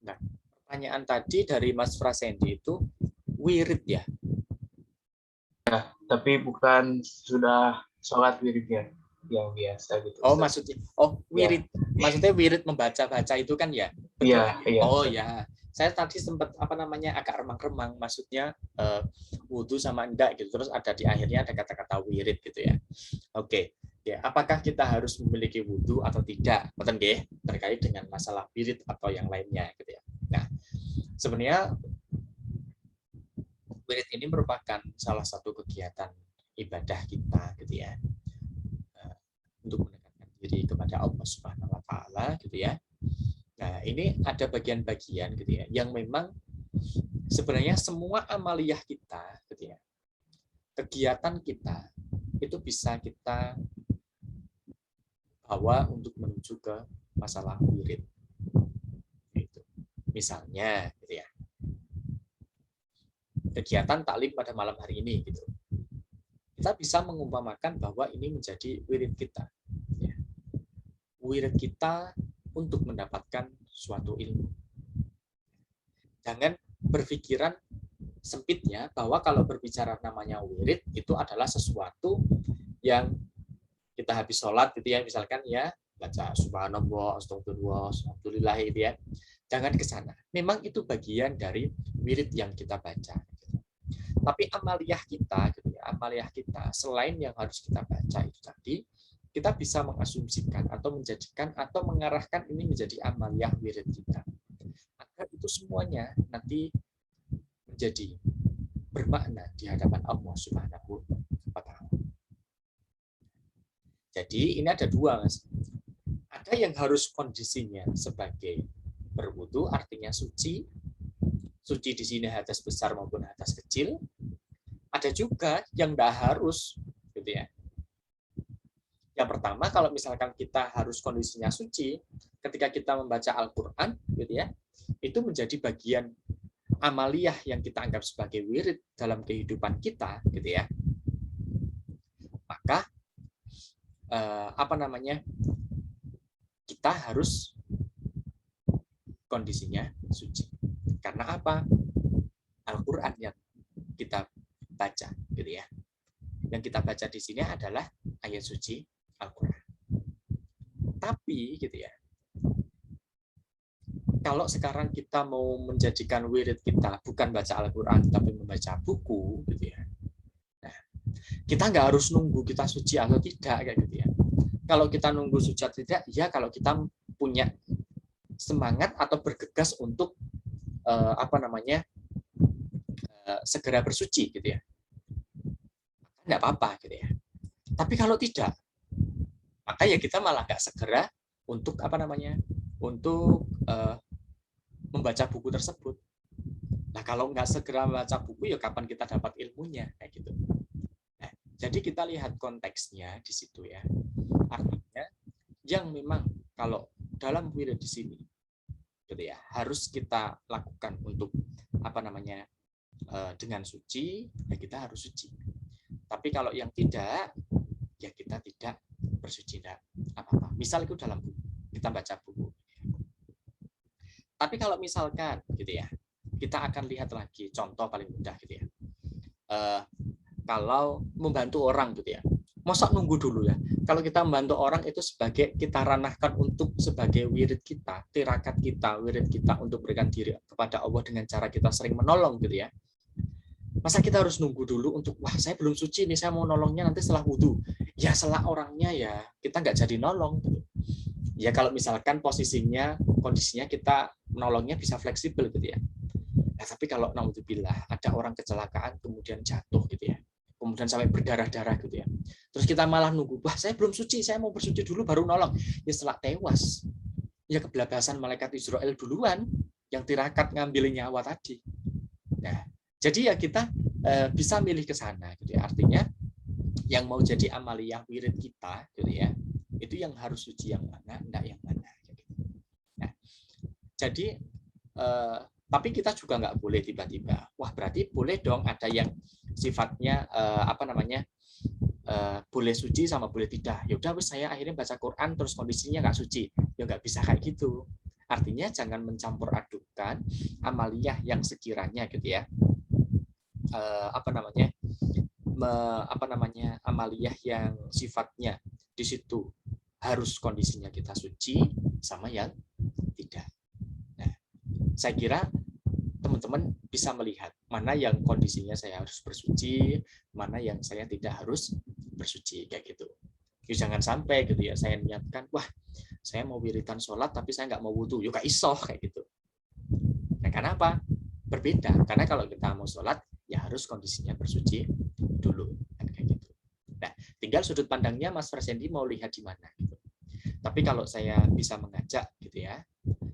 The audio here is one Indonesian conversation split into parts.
Nah, pertanyaan tadi dari Mas Frasendi itu wirid ya? Tapi bukan sudah sholat wirid ya, yang biasa gitu. Oh, Ustaz. maksudnya, Ya. wirid. Maksudnya wirid membaca-baca itu kan ya? Betul kan? Iya, Oh Ustaz. ya, saya tadi sempat agak remang-remang, maksudnya wudhu sama enggak gitu. Terus ada di akhirnya ada kata-kata wirid gitu ya. Oke, ya. Apakah kita harus memiliki wudhu atau tidak? Betul nggih? Terkait dengan masalah wirid atau yang lainnya gitu ya. Nah, sebenarnya wirid ini merupakan salah satu kegiatan ibadah kita gitu ya, untuk mendekatkan diri kepada Allah Subhanahu wa taala gitu ya. Nah, ini ada bagian-bagian gitu ya yang memang sebenarnya semua amaliyah kita gitu ya. Kegiatan kita itu bisa kita bawa untuk menuju ke masalah wirid. Gitu. Misalnya gitu ya. Kegiatan taklim pada malam hari ini gitu. Kita bisa mengumpamakan bahwa ini menjadi wirid kita. Ya. Wirid kita untuk mendapatkan suatu ilmu. Jangan berpikiran sempitnya bahwa kalau berbicara namanya wirid itu adalah sesuatu yang kita habis sholat gitu ya, misalkan ya baca subhanallah, astagfirullah, alhamdulillah gitu ya. Jangan ke sana. Memang itu bagian dari wirid yang kita baca. Tapi amaliyah kita gitu ya, amaliyah kita selain yang harus kita baca itu tadi, kita bisa mengasumsikan atau menjadikan atau mengarahkan ini menjadi amaliyah wirid kita. Agar itu semuanya nanti menjadi bermakna di hadapan Allah Subhanahu wa taala. Jadi ini ada dua, Mas. Ada yang harus kondisinya sebagai berwudu, artinya suci. Suci di sini hadas besar maupun hadas kecil. Ada juga yang tidak harus, gitu ya. Yang pertama, kalau misalkan kita harus kondisinya suci, ketika kita membaca Al-Quran, gitu ya, itu menjadi bagian amaliyah yang kita anggap sebagai wirid dalam kehidupan kita, gitu ya. Maka kita harus kondisinya suci. Karena apa? Al-Quran yang kita baca, gitu ya. Yang kita baca di sini adalah ayat suci Al-Quran. Tapi, gitu ya, kalau sekarang kita mau menjadikan wirid kita bukan baca Al-Quran, tapi membaca buku, gitu ya. Nah, kita nggak harus nunggu kita suci atau tidak, kayak gitu ya. Kalau kita nunggu suci atau tidak, ya kalau kita punya semangat atau bergegas untuk segera bersuci, gitu ya. Nggak apa-apa, gitu ya. Tapi kalau tidak, maka ya kita malah nggak segera untuk untuk membaca buku tersebut. Nah, kalau nggak segera membaca buku, ya kapan kita dapat ilmunya, kayak gitu. Nah, jadi kita lihat konteksnya di situ ya. Artinya, yang memang kalau dalam wirid di sini, gitu ya, harus kita lakukan untuk dengan suci, ya kita harus suci. Tapi kalau yang tidak, ya kita tidak bersuci, tidak apa-apa. Misal itu dalam buku, kita baca buku. Tapi kalau misalkan gitu ya, kita akan lihat lagi contoh paling mudah gitu ya. Kalau membantu orang gitu ya, masa nunggu dulu ya. Kalau kita membantu orang itu sebagai kita ranahkan untuk sebagai wirid kita, tirakat kita, wirid kita untuk berikan diri kepada Allah dengan cara kita sering menolong gitu ya. Masa kita harus nunggu dulu untuk, wah saya belum suci nih, saya mau nolongnya nanti setelah wudhu. Ya setelah orangnya ya, kita nggak jadi nolong gitu. Ya kalau misalkan kondisinya kita menolongnya bisa fleksibel gitu ya. Nah, tapi kalau naudzubillah ada orang kecelakaan kemudian jatuh gitu ya, kemudian sampai berdarah-darah gitu ya, terus kita malah nunggu, wah saya belum suci, saya mau bersuci dulu baru nolong. Ya setelah tewas, ya kebelabasan malaikat Israel duluan yang tirakat ngambil nyawa tadi. Nah, jadi ya kita bisa milih ke sana gitu ya. Artinya yang mau jadi amaliyah wirid kita gitu ya, itu yang harus suci yang mana, enggak yang mana. Nah, jadi tapi kita juga nggak boleh tiba-tiba, wah berarti boleh dong ada yang sifatnya boleh suci sama boleh tidak. Ya udah saya akhirnya baca Quran terus kondisinya nggak suci, ya nggak bisa kayak gitu. Artinya jangan mencampur aduk melakukan amaliyah yang sekiranya gitu ya, amaliyah yang sifatnya di situ harus kondisinya kita suci sama yang tidak. Nah, saya kira teman-teman bisa melihat mana yang kondisinya saya harus bersuci, mana yang saya tidak harus bersuci kayak gitu. Jadi jangan sampai gitu ya saya niatkan, wah saya mau wiridan sholat tapi saya nggak mau wudhu, yuk gak iso kayak gitu. Nah, karena apa? Berbeda. Karena kalau kita mau sholat ya harus kondisinya bersuci dulu kan kayak gitu. Nah, tinggal sudut pandangnya Mas Farsendi mau lihat di mana gitu. Tapi kalau saya bisa mengajak gitu ya,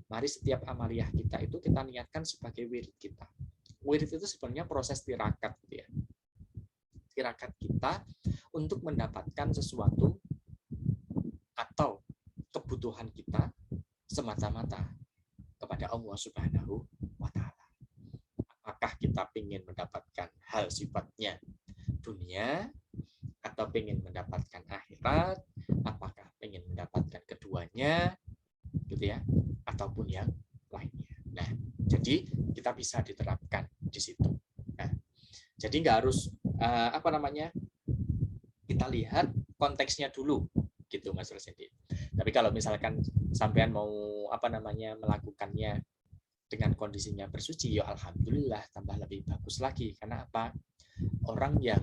mari setiap amaliyah kita itu kita niatkan sebagai wirid kita. Wirid itu sebenarnya proses tirakat gitu ya. Tirakat kita untuk mendapatkan sesuatu atau kebutuhan kita semata-mata kepada Allah Subhanahu wa Ta'ala. Apakah kita ingin mendapatkan hal sifatnya dunia atau ingin mendapatkan akhirat, apakah ingin mendapatkan keduanya gitu ya, ataupun yang lainnya. Nah, jadi kita bisa diterapkan di situ. Nah, jadi nggak harus kita lihat konteksnya dulu gitu Mas Rosendi. Tapi kalau misalkan sampean mau melakukannya dengan kondisinya bersuci, ya alhamdulillah tambah lebih bagus lagi. Karena apa? Orang yang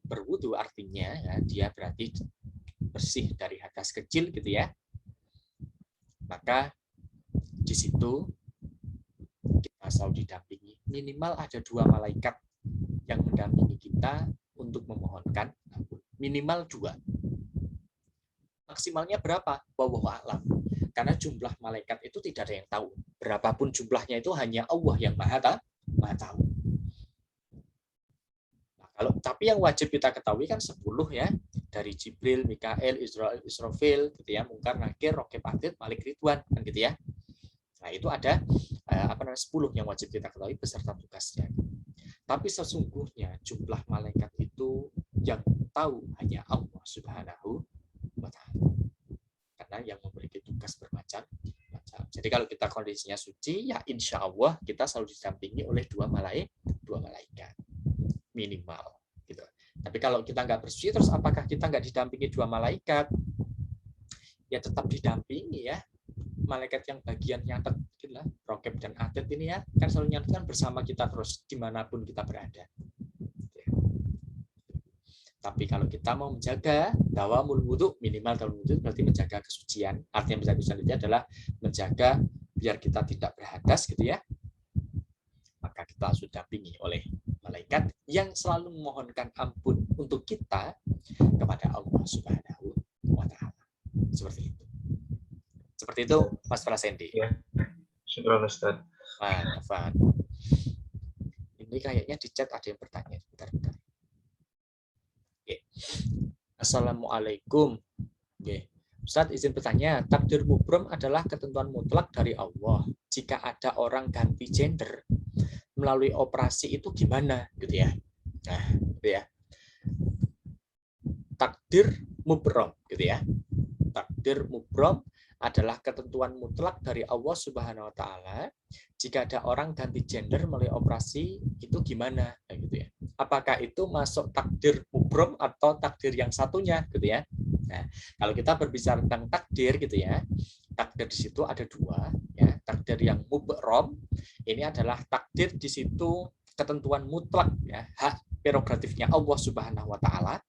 berwudu artinya ya, dia berarti bersih dari hadas kecil gitu ya. Maka di situ kita selalu didampingi. Minimal ada 2 malaikat yang mendampingi kita untuk memohonkan ampun. Minimal 2. Maksimalnya berapa? Wallahu a'lam. Karena jumlah malaikat itu tidak ada yang tahu. Berapapun jumlahnya itu hanya Allah yang maha tahu. Nah, tapi yang wajib kita ketahui kan 10 ya. Dari Jibril, Mikael, Israfil gitu ya, Mungkar, Nakir, Raqib, Atid, Malik, Ridwan kan gitu ya. Nah, itu ada 10 yang wajib kita ketahui beserta tugasnya. Tapi sesungguhnya jumlah malaikat itu yang tahu hanya Allah Subhanahu wa Ta'ala. Karena yang memiliki tugas bermacam-macam. Jadi kalau kita kondisinya suci, ya insya Allah kita selalu didampingi oleh 2 malaikat minimal. Gitu. Tapi kalau kita nggak bersuci, terus apakah kita nggak didampingi 2 malaikat? Ya tetap didampingi ya. Malaikat yang bagian nyatet gitu lah, Raqib dan Atid ini ya, kan selalu nyatetkan bersama kita terus dimanapun kita berada. Tapi kalau kita mau menjaga dawamul wudu, minimal dawamul wudu berarti menjaga kesucian. Artinya menjaga kesucian itu adalah menjaga biar kita tidak berhadas gitu ya. Maka kita sudah didampingi oleh malaikat yang selalu memohonkan ampun untuk kita kepada Allah Subhanahu wa Ta'ala. Seperti itu. Seperti itu, Mas Prasendi. Ya, syukur Ustaz. Manfaat. Ini kayaknya di chat ada yang bertanya. Bentar. Oke. Assalamualaikum. Oke. Ustaz izin bertanya, takdir mubrom adalah ketentuan mutlak dari Allah. Jika ada orang ganti gender melalui operasi itu gimana, gitu ya? Nah, gitu ya. Takdir mubrom, gitu ya. Takdir mubrom adalah ketentuan mutlak dari Allah Subhanahu wa Ta'ala. Jika ada orang ganti gender melalui operasi, itu gimana? Nah, gitu ya. Apakah itu masuk takdir mubrom atau takdir yang satunya, gitu ya? Nah, kalau kita berbicara tentang takdir, gitu ya, takdir di situ ada 2, ya. Takdir yang mubrom, ini adalah takdir di situ ketentuan mutlak, ya, hak prerogatifnya Allah Subhanahu wa Ta'ala.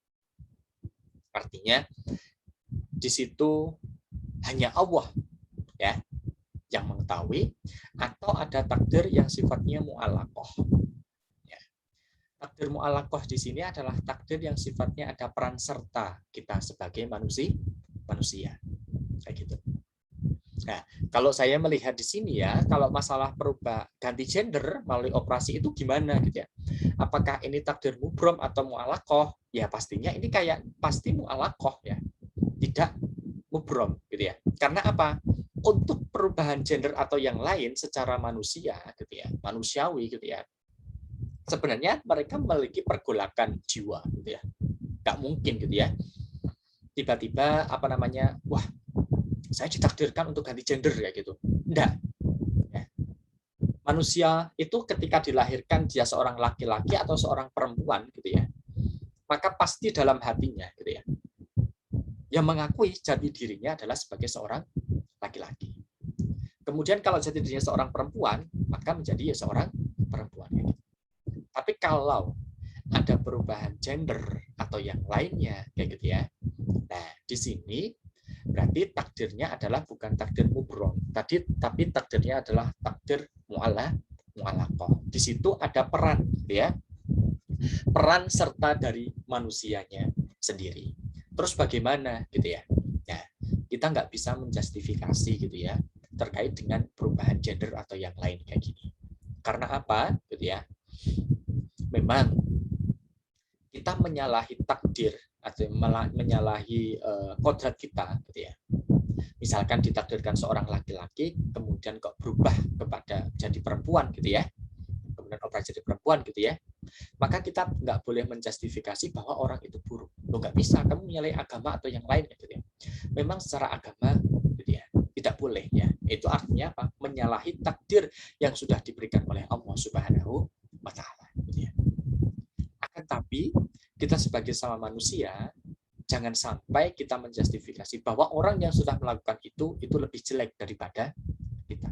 Artinya di situ hanya Allah ya yang mengetahui, atau ada takdir yang sifatnya mu'allaqah. Ya. Takdir mu'allaqah di sini adalah takdir yang sifatnya ada peran serta kita sebagai manusia. Kayak gitu. Nah, kalau saya melihat di sini ya, kalau masalah ganti gender melalui operasi itu gimana gitu ya? Apakah ini takdir mubrom atau mu'allaqah? Ya pastinya ini kayak pasti mu'allaqah ya. Tidak mubrom gitu ya. Karena apa? Untuk perubahan gender atau yang lain secara manusia gitu ya, manusiawi gitu ya. Sebenarnya mereka memiliki pergolakan jiwa gitu ya. Nggak mungkin gitu ya. Tiba-tiba wah, saya ditakdirkan untuk ganti gender ya gitu. Enggak. Ya. manusia itu ketika dilahirkan dia seorang laki-laki atau seorang perempuan gitu ya, maka pasti dalam hatinya gitu ya, yang mengakui jati dirinya adalah sebagai seorang laki-laki. Kemudian kalau jati dirinya seorang perempuan, maka menjadi seorang perempuan. Tapi kalau ada perubahan gender atau yang lainnya kayak gitu ya. Nah, di sini berarti takdirnya adalah bukan takdir mubrom tadi, tapi takdirnya adalah takdir mu'alaqah. Di situ ada peran ya. Peran serta dari manusianya sendiri. Terus bagaimana gitu ya? Nah, kita nggak bisa menjustifikasi gitu ya terkait dengan perubahan gender atau yang lain kayak gini. Karena apa? Gitu ya. Memang kita menyalahi takdir atau menyalahi kodrat kita gitu ya. Misalkan ditakdirkan seorang laki-laki kemudian kok berubah kepada jadi perempuan gitu ya. Kemudian operasi jadi perempuan gitu ya. Maka kita nggak boleh menjustifikasi bahwa orang itu buruk. Lo nggak bisa, kamu menyalahi agama atau yang lain gitu ya. Memang secara agama gitu ya, tidak boleh ya. Itu artinya apa? Menyalahi takdir yang sudah diberikan oleh Allah Subhanahu wa taala gitu ya. Akan tapi kita sebagai sama manusia jangan sampai kita menjustifikasi bahwa orang yang sudah melakukan itu lebih jelek daripada kita.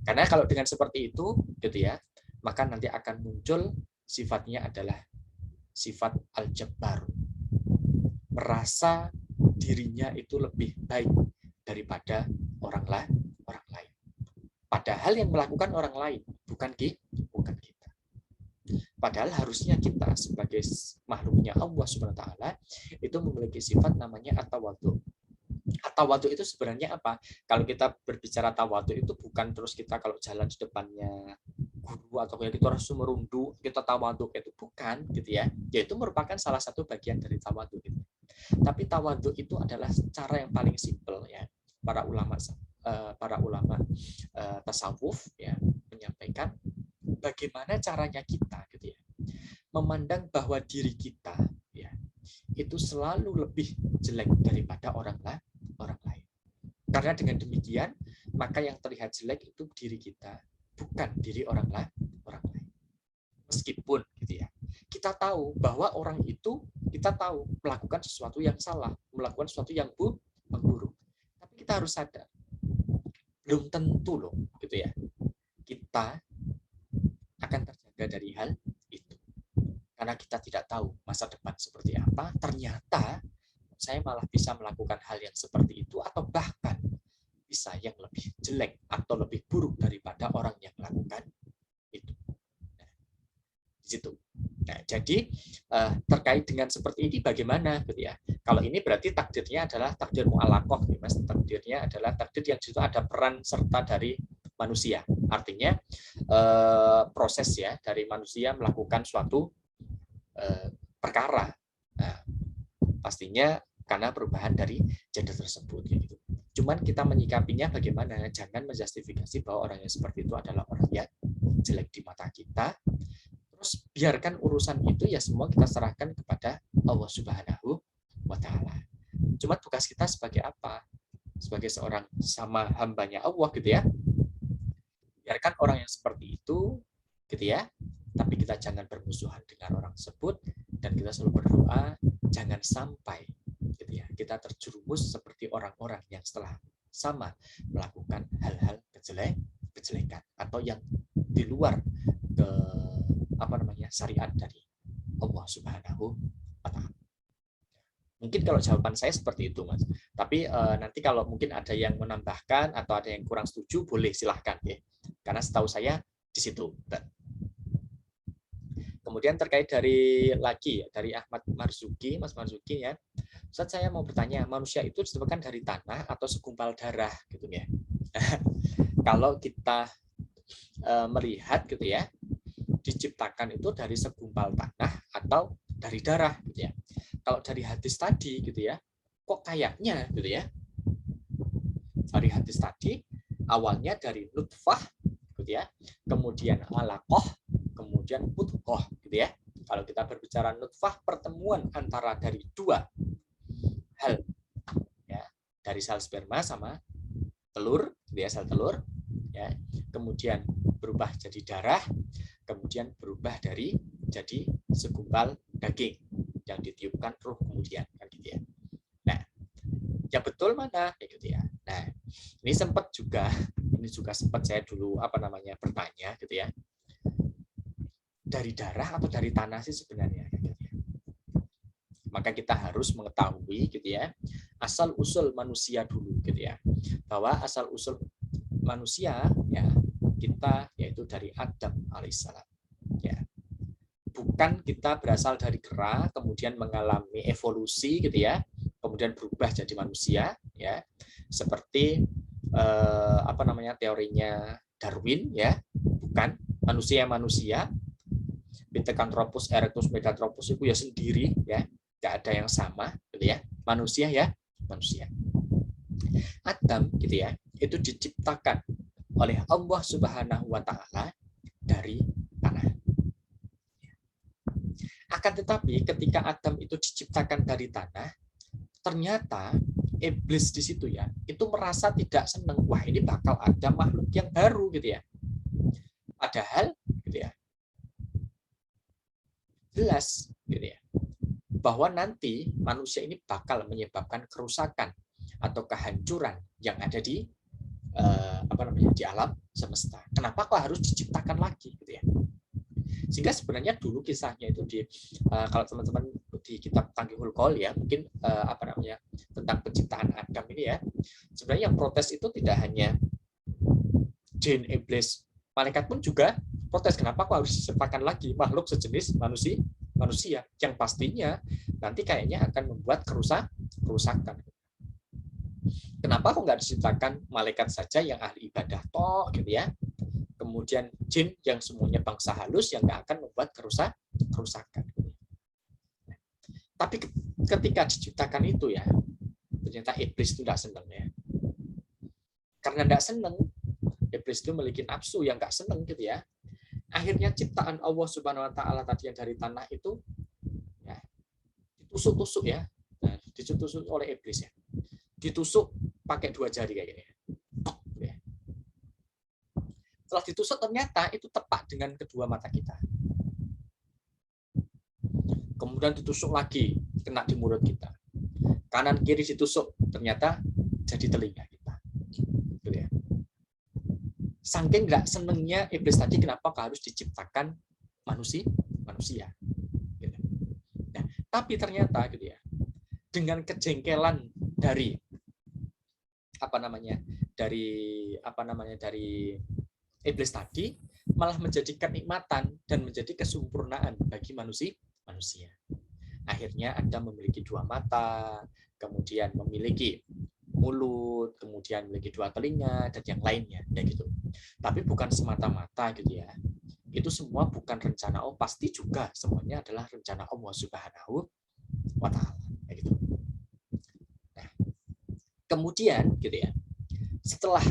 Karena kalau dengan seperti itu gitu ya, maka nanti akan muncul sifatnya adalah sifat al-jabbar. Merasa dirinya itu lebih baik daripada orang lain. Padahal yang melakukan orang lain, bukan kita. Padahal harusnya kita sebagai makhluknya Allah Subhanahu wa taala itu memiliki sifat namanya at-tawadhu. At-tawadhu itu sebenarnya apa? Kalau kita berbicara tawadhu itu bukan terus kita kalau jalan di depannya guru atau kayak kita harus merunduk, kita tawadhu, itu bukan gitu ya. Yaitu merupakan salah satu bagian dari tawadhu gitu. Tapi tawadhu itu adalah cara yang paling simpel ya. Para ulama tasawuf ya menyampaikan bagaimana caranya kita gitu ya memandang bahwa diri kita ya itu selalu lebih jelek daripada orang lain. Karena dengan demikian maka yang terlihat jelek itu diri kita, bukan diri orang lain. Meskipun gitu ya kita tahu bahwa orang itu kita tahu melakukan sesuatu yang salah, melakukan sesuatu yang buruk, tapi kita harus sadar belum tentu loh gitu ya kita akan terjaga dari hal itu. Karena kita tidak tahu masa depan seperti apa, ternyata saya malah bisa melakukan hal yang seperti itu atau bahkan bisa yang lebih jelek atau lebih buruk daripada orang yang melakukan itu. Nah, di situ. Nah, jadi terkait dengan seperti ini bagaimana gitu ya. Kalau ini berarti takdirnya adalah takdir mu'alaqah, Mas. Takdirnya adalah takdir yang situ ada peran serta dari manusia. Artinya proses ya dari manusia melakukan suatu perkara. Nah, pastinya karena perubahan dari gender tersebut gitu. Cuman kita menyikapinya bagaimana? Jangan menjustifikasi bahwa orang yang seperti itu adalah orang yang jelek di mata kita. Terus biarkan urusan itu ya semua kita serahkan kepada Allah Subhanahu wa taala. Cuma tugas kita sebagai apa? Sebagai seorang sama hambanya Allah gitu ya. Biarkan orang yang seperti itu gitu ya. Tapi kita jangan bermusuhan dengan orang tersebut dan kita selalu berdoa jangan sampai gitu ya kita terjerumus seperti orang-orang yang setelah sama melakukan hal-hal kejelekan atau yang di luar ke syariat dari Allah Subhanahu wa taala. Mungkin kalau jawaban saya seperti itu, Mas. Tapi nanti kalau mungkin ada yang menambahkan atau ada yang kurang setuju boleh silahkan ya. Karena setahu saya di situ. Kemudian terkait dari Ahmad Marzuki, Mas Marzuki ya. Ustaz, saya mau bertanya, manusia itu disebutkan dari tanah atau segumpal darah gitu ya. Kalau kita melihat gitu ya, diciptakan itu dari segumpal tanah atau dari darah gitu ya. Kalau dari hadis tadi gitu ya, kok kayaknya gitu ya. Dari hadis tadi awalnya dari nutfah gitu ya, kemudian alaqah, kemudian mudghah gitu ya. Kalau kita berbicara nutfah, pertemuan antara dari dua hal ya, dari sel sperma sama telur, gitu ya, sel telur ya. Kemudian berubah jadi darah, kemudian berubah jadi segumpal daging yang ditiupkan ruh kemudian, kan gitu ya. Nah, yang betul mana, gitu ya. Nah, ini juga sempat saya dulu bertanya, gitu ya. Dari darah atau dari tanah sih sebenarnya, gitu ya. Maka kita harus mengetahui, gitu ya, asal usul manusia dulu, gitu ya. Bahwa asal usul manusia ya kita yaitu dari Adam alaihissalam. Ya. Bukan kita berasal dari kera kemudian mengalami evolusi gitu ya, kemudian berubah jadi manusia ya. Seperti teorinya Darwin ya. Bukan manusia Pithecanthropus erectus Meganthropus itu ya sendiri ya, nggak ada yang sama gitu ya. Manusia ya, manusia. Adam gitu ya, itu diciptakan oleh Allah Subhanahu wa taala dari tanah. Akan tetapi ketika Adam itu diciptakan dari tanah, ternyata iblis di situ ya, itu merasa tidak senang, wah ini bakal ada makhluk yang baru gitu ya. Padahal gitu ya, jelas gitu ya, bahwa nanti manusia ini bakal menyebabkan kerusakan atau kehancuran yang ada di di alam semesta. Kenapa kok harus diciptakan lagi gitu ya? Sehingga sebenarnya dulu kisahnya itu kalau teman-teman di kitab Tanggihul Qaul ya, mungkin tentang penciptaan Adam ini ya. Sebenarnya yang protes itu tidak hanya jin, iblis, malaikat pun juga protes, kenapa kok harus diciptakan lagi makhluk sejenis manusia yang pastinya nanti kayaknya akan membuat kerusakan. Kenapa kok nggak diciptakan malaikat saja yang ahli ibadah toh gitu ya? Kemudian jin yang semuanya bangsa halus yang nggak akan membuat kerusakan. Tapi ketika diciptakan itu ya, ternyata iblis itu nggak senang ya. Karena nggak senang, iblis itu memiliki nafsu yang nggak senang gitu ya. Akhirnya ciptaan Allah Subhanahu Wa Taala tadi yang dari tanah itu ya, ditusuk-tusuk ya, ditusuk oleh iblis ya. Ditusuk pakai 2 jari kayak gini. Setelah ditusuk ternyata itu tepat dengan kedua mata kita. Kemudian ditusuk lagi, kena di mulut kita. Kanan kiri ditusuk, ternyata jadi telinga kita. Gitu ya. Saking nggak senengnya iblis tadi, kenapa harus diciptakan manusia. Gitu. Nah, tapi ternyata gitu ya, dengan kejengkelan dari iblis tadi malah menjadi kenikmatan dan menjadi kesempurnaan bagi manusia. Akhirnya Adam memiliki 2 mata, kemudian memiliki mulut, kemudian memiliki 2 telinga dan yang lainnya, ya gitu. Tapi bukan semata-mata gitu ya. Itu semua bukan rencana Allah, pasti juga semuanya adalah rencana Allah Subhanahu wa taala, ya gitu. Nah, kemudian gitu ya. Setelah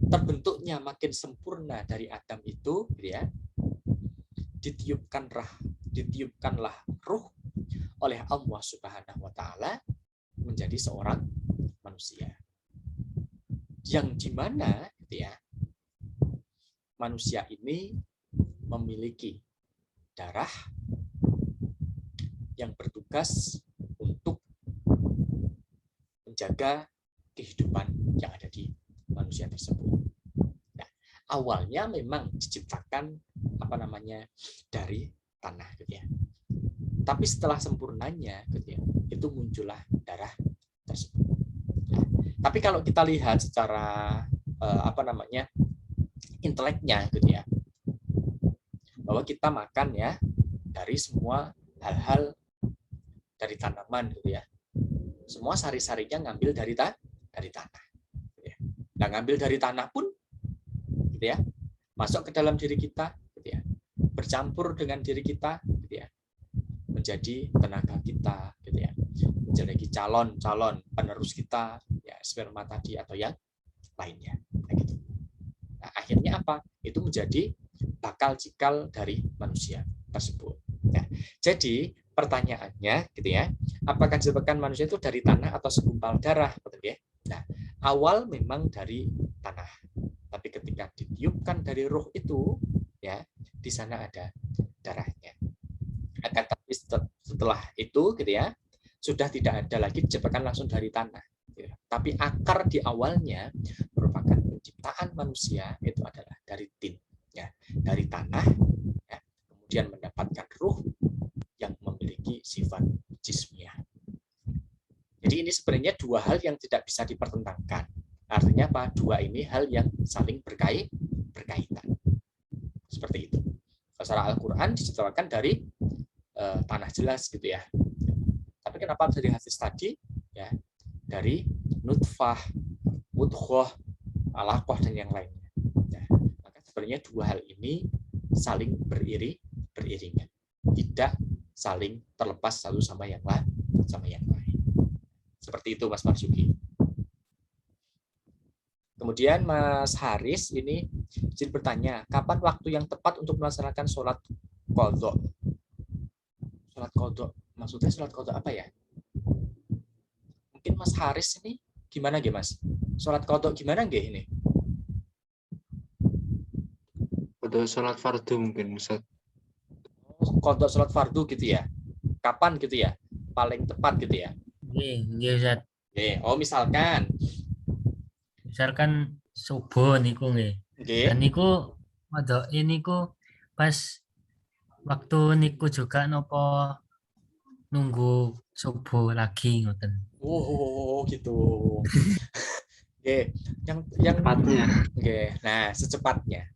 terbentuknya makin sempurna dari Adam itu, gitu ya, ditiupkanlah ruh oleh Allah Subhanahu wa taala menjadi seorang manusia. Yang dimana gitu ya, manusia ini memiliki darah yang bertugas untuk menjaga kehidupan yang ada di manusia tersebut. Nah, awalnya memang diciptakan dari tanah gitu ya. Tapi setelah sempurnanya gitu ya, itu muncullah darah tersebut. Nah, tapi kalau kita lihat secara inteleknya gitu ya, bahwa kita makan ya dari semua hal-hal dari tanaman gitu ya. Semua sari-sarinya ngambil dari tanah. Nah, ngambil dari tanah pun gitu ya, masuk ke dalam diri kita gitu ya, bercampur dengan diri kita gitu ya, menjadi tenaga kita gitu ya, menjadi calon penerus kita ya, sperma tadi atau yang lainnya gitu. Nah, akhirnya apa? Itu menjadi bakal cikal dari manusia tersebut. Nah, jadi pertanyaannya gitu ya, apakah diciptakan manusia itu dari tanah atau segumpal darah gitu ya? Nah, awal memang dari tanah. Tapi ketika ditiupkan dari ruh itu, ya di sana ada darahnya. Akan tapi setelah itu, gitu ya, sudah tidak ada lagi diciptakan langsung dari tanah. Gitu. Tapi akar di awalnya merupakan penciptaan manusia itu adalah dari tin, ya, dari tanah, ya, kemudian mendapatkan ruh yang memiliki sifat jismiyah. Jadi ini sebenarnya dua hal yang tidak bisa dipertentangkan. Artinya apa? Dua ini hal yang saling berkaitan. Seperti itu. Secara Al-Quran diciptakan dari tanah jelas gitu ya. Tapi kenapa dari hadis tadi? Ya, dari nutfah, mudghah, alaqah dan yang lainnya. Ya, maka sebenarnya dua hal ini saling beriringan, tidak saling terlepas satu sama yang lain. Seperti itu Mas Marzuki. Kemudian Mas Haris ini izin bertanya, kapan waktu yang tepat untuk melaksanakan sholat qadha? Sholat qadha, maksudnya sholat qadha apa ya? Mungkin Mas Haris ini gimana Mas? Sholat qadha gimana ini? Qadha sholat fardu mungkin Ustaz. Qadha sholat fardu gitu ya? Kapan gitu ya? Paling tepat gitu ya? Nggih, Ustaz. Oh, misalkan subuh niku nggih. Dan niku niku pas waktu niku juga nopo nunggu subuh lagi ngoten. Oh, gitu. Yang tepatnya. Nah, secepatnya.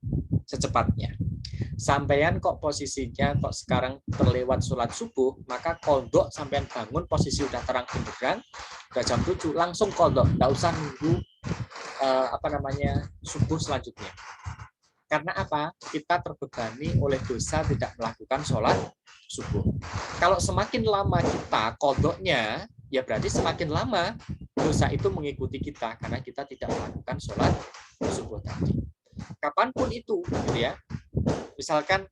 Sampean kok posisinya kok sekarang terlewat sholat subuh, maka qadha sampean bangun posisi udah terang benderang, udah jam 7 langsung qadha, enggak usah nunggu subuh selanjutnya. Karena apa? Kita terbebani oleh dosa tidak melakukan sholat subuh. Kalau semakin lama kita qadhanya, ya berarti semakin lama dosa itu mengikuti kita karena kita tidak melakukan sholat subuh tadi. Kapanpun itu, gitu ya. Misalkan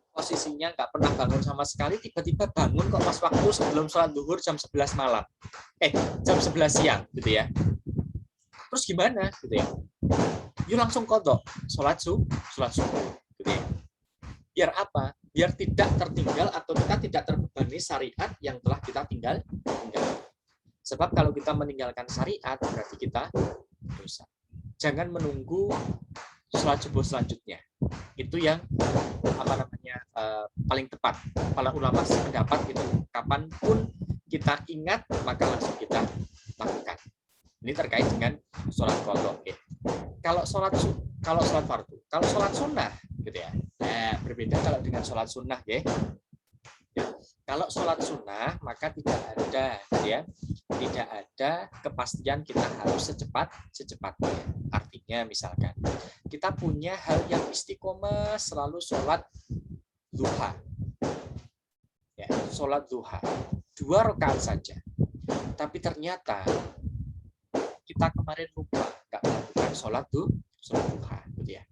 posisinya nggak pernah bangun sama sekali, tiba-tiba bangun kok pas waktu sebelum sholat zuhur jam 11 malam. Jam 11 siang, gitu ya. Terus gimana, gitu ya? Yuk langsung qadha, sholat subuh, gitu ya. Biar apa? Biar tidak tertinggal atau kita tidak terbebani syariat yang telah kita tinggal. Sebab kalau kita meninggalkan syariat, berarti kita dosa. Jangan menunggu sholat subuh selanjutnya. Itu yang paling tepat. Para ulama sependapat itu kapanpun kita ingat maka langsung kita lakukan. Ini terkait dengan sholat qadha. Kalau sholat fardu, kalau sholat sunnah, gitu ya. Nah, berbeda kalau dengan sholat sunnah, ya. Kalau sholat sunnah maka tidak ada kepastian kita harus secepatnya. Artinya misalkan kita punya hal yang istiqomah selalu sholat duha, ya, sholat duha 2 rakaat saja. Tapi ternyata kita kemarin lupa nggak melakukan sholat duha, gitu ya.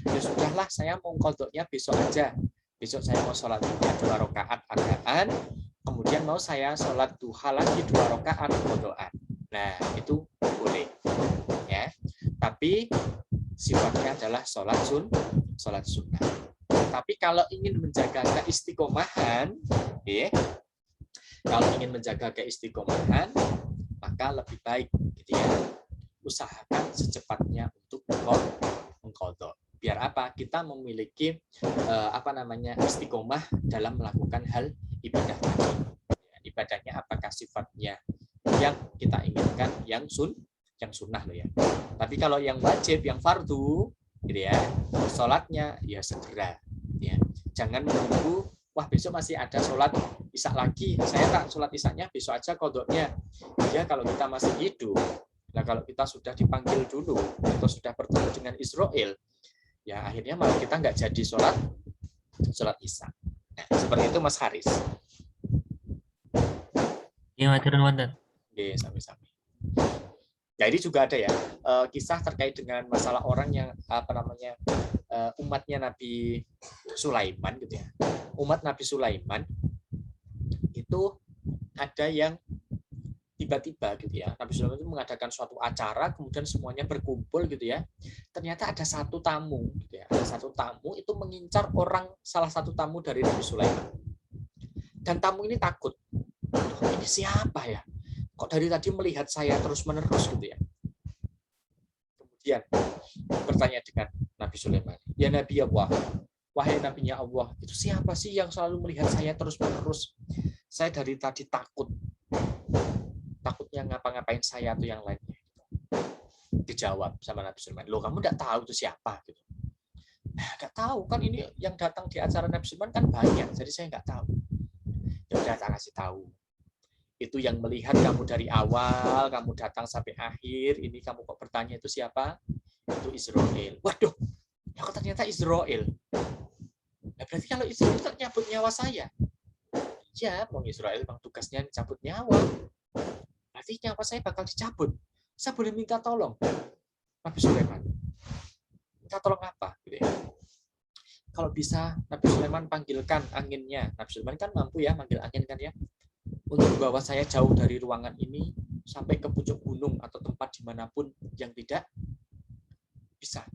Ya sudahlah, saya mau qadhanya besok aja. Besok saya mau sholat duha 2 rakaat adaan, kemudian mau saya sholat duha lagi 2 rakaat qadhaan. Nah, itu boleh, ya. Tapi sifatnya adalah sholat sunnah. Tapi kalau ingin menjaga keistiqomahan, ya, maka lebih baik, gitu ya, usahakan secepatnya untuk mengqadha. Biar apa? Kita memiliki istiqomah dalam melakukan hal ibadah tadi. Ibadahnya apakah sifatnya yang kita inginkan, yang sunnah loh ya. Tapi kalau yang wajib, yang fardu, gitu ya, sholatnya ya segera, ya. Jangan menunggu, wah besok masih ada sholat isya lagi, saya tak sholat isyanya besok aja qadhanya. Ya kalau kita masih hidup. Nah kalau kita sudah dipanggil dulu atau sudah bertemu dengan Israel, ya akhirnya malah kita nggak jadi sholat isya. Nah, seperti itu Mas Haris. Iya, matur nuwun. Oke, sami-sami. Ya ini juga ada ya kisah terkait dengan masalah orang yang umatnya Nabi Sulaiman, gitu ya. Umat Nabi Sulaiman itu ada yang tiba-tiba gitu ya, Nabi Sulaiman itu mengadakan suatu acara, kemudian semuanya berkumpul gitu ya. Ternyata ada satu tamu gitu ya. Ada satu tamu itu mengincar salah satu tamu dari Nabi Sulaiman. Dan tamu ini takut. Ini siapa ya? Kok dari tadi melihat saya terus-menerus gitu ya. Kemudian bertanya dengan Nabi Sulaiman, "Ya Nabi Allah, wahai nabinya Allah, itu siapa sih yang selalu melihat saya terus-menerus? Saya dari tadi takut. Takutnya ngapa-ngapain saya atau yang lainnya." Dijawab sama Nabi Sulaiman, "Loh, kamu enggak tahu itu siapa?" gitu. "Enggak tahu, kan ini yang datang di acara Nabi Sulaiman kan banyak, jadi saya enggak tahu." Ya udah, tak kasih tahu. Itu yang melihat kamu dari awal, kamu datang sampai akhir, ini kamu kok bertanya itu siapa? Itu Israel. Waduh, ya kok ternyata Israel. Nah, berarti kalau Israel itu nyabut nyawa saya. Ya, Bang Israel bang tugasnya cabut nyawa. Berarti nyawa saya bakal dicabut. Saya boleh minta tolong, Nabi Sulaiman. Minta tolong apa? Gitu ya. Kalau bisa, Nabi Sulaiman panggilkan anginnya. Nabi Sulaiman kan mampu ya manggil angin kan ya. Untuk membawa saya jauh dari ruangan ini sampai ke pucuk gunung atau tempat dimanapun yang tidak bisa.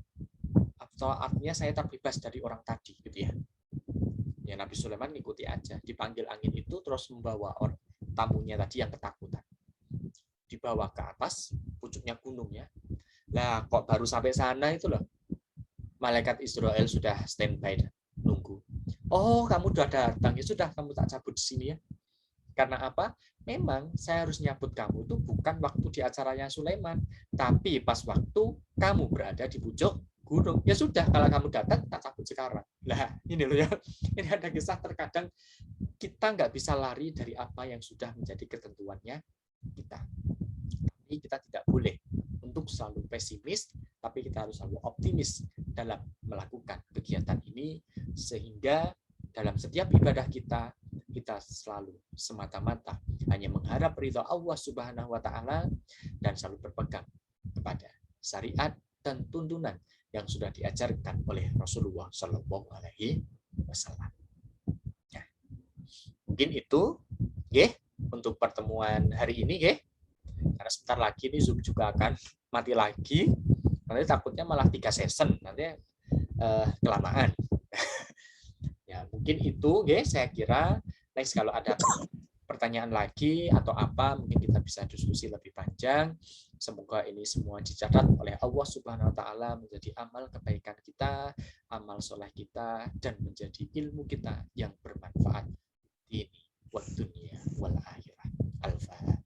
Atau artinya saya terbebas dari orang tadi, gitu ya. Ya Nabi Sulaiman ngikuti aja, dipanggil angin itu terus membawa tamunya tadi yang ketakutan, dibawa ke atas pucuknya gunung ya. Lah kok baru sampai sana itu loh, malaikat Israel sudah standby nunggu. "Oh, kamu udah datang, ya sudah kamu tak cabut di sini ya." Karena apa? Memang saya harus nyabut kamu itu bukan waktu di acaranya Sulaiman, tapi pas waktu kamu berada di pucuk gunung. Ya sudah, kalau kamu datang, tak cabut sekarang. Lah, ini loh ya. Ini ada kisah terkadang kita nggak bisa lari dari apa yang sudah menjadi ketentuannya kita. Tapi kita tidak boleh untuk selalu pesimis, tapi kita harus selalu optimis dalam melakukan kegiatan ini, sehingga dalam setiap ibadah kita selalu semata-mata hanya mengharap ridha Allah Subhanahu wa taala dan selalu berpegang kepada syariat dan tuntunan yang sudah diajarkan oleh Rasulullah Shallallahu alaihi wasallam. Nah, mungkin itu nggih untuk pertemuan hari ini nggih. Karena sebentar lagi nih Zoom juga akan mati lagi. Nanti takutnya malah 3 season, nanti kelamaan. Ya, mungkin itu nggih saya kira. Next kalau ada pertanyaan lagi atau apa, mungkin kita bisa diskusi lebih panjang. Semoga ini semua dicatat oleh Allah Subhanahu wa taala menjadi amal kebaikan kita, amal soleh kita, dan menjadi ilmu kita yang bermanfaat di ini wal dunia wal akhirah. Al-Fatihah.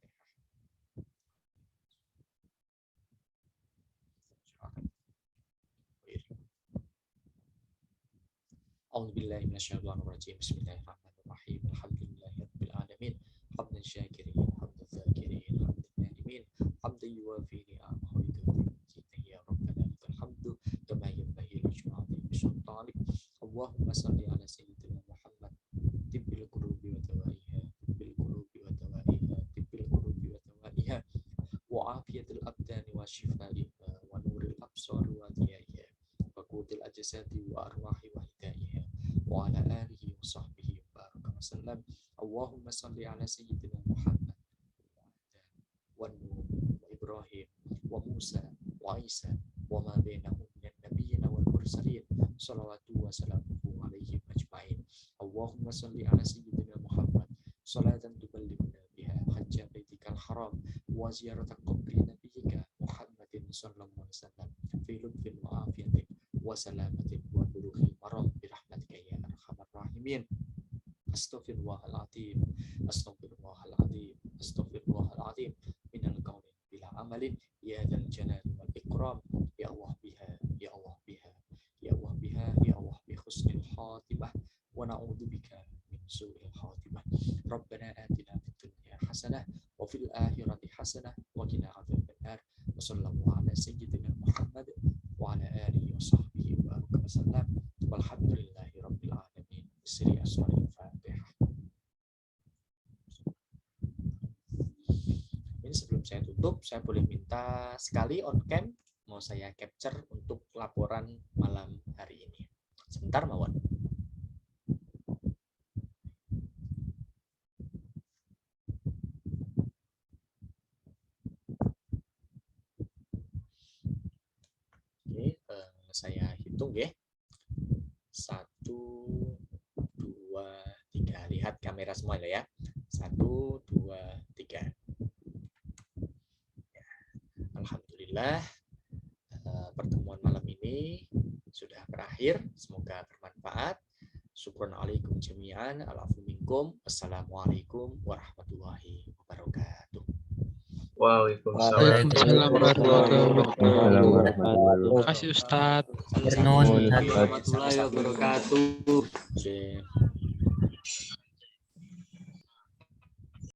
A'udzubillahi minasyaitonir rajim. Bismillahirrahmanirrahim. Alhamdulillahirabbil alamin. Hamdan syakirin, hamdan dzakirin, hamdan naimin, hamdan yuwafi ni'amahu wa yukafi ya rabbana lakal hamdu kama yanbaghi li jalali sultanik. Allahumma shalli ala sayyidina Muhammad tibbil qulubi wa dawaiha, tibbil qulubi wa dawaiha, tibbil qulubi wa dawaiha, wa afiyatil abdani wa shifaiha, wa nuril absari wa diyaiha, wa qutil ajsadi wa arwahi wa hidayaiha, wa ala alihi wa sahbihi wa baraka wa sallam. Allahumma salli ala sayyidina Muhammad wa Nuh wa Ibrahim wa Musa wa Isa wa ma bainahum min nabiyyin wal mursalin salawatu wa salamuhu alaihi ajmain. Allahumma salli ala sayyidina Muhammad salatan tuballighuna biha hajja baitikal haram wa ziyarata qabri nabiyyika Muhammadin sallallahu alaihi wasallam fi lutfin wa afiyatin wa salamatin wa bulughil maram bi rahmatika ya arhamar rahimin. Astaghfirullahaladzim, astaghfirullahaladzim, astaghfirullahaladzim minal qawli bila amalin ya dzal jalali wal ikram. Ya Allah biha, ya Allah biha, ya Allah biha, ya Allah bi husnil khatimah wa na'udzubika min su'il khatimah. Rabbana atina fid dunya hasanah wa fil akhirati hasanah wa qina adzabannar. Wa sallallahu ala sayyidina Muhammad wa ala alihi wa sahbihi wa baraka wa sallam. Walhamdulillahi rabbil alamin. Sri asrarul Fatihah. Ini sebelum saya tutup, saya boleh minta sekali on cam mau saya capture untuk laporan malam hari ini. Sebentar mawon. Hitung nggih. 1, 2, 3. Lihat kamera semua ya. 1, 2, 3. Alhamdulillah pertemuan malam ini sudah berakhir. Semoga bermanfaat. Syukronalaikum jami'an. Alafu minkum. Assalamualaikum warahmatullahi wabarakatuh. Waalaikumsalam. Waalaikumsalam warahmatullahi wabarakatuh. Terima kasih Ustadz. Sama-sama. Warahmatullahi wabarakatuh.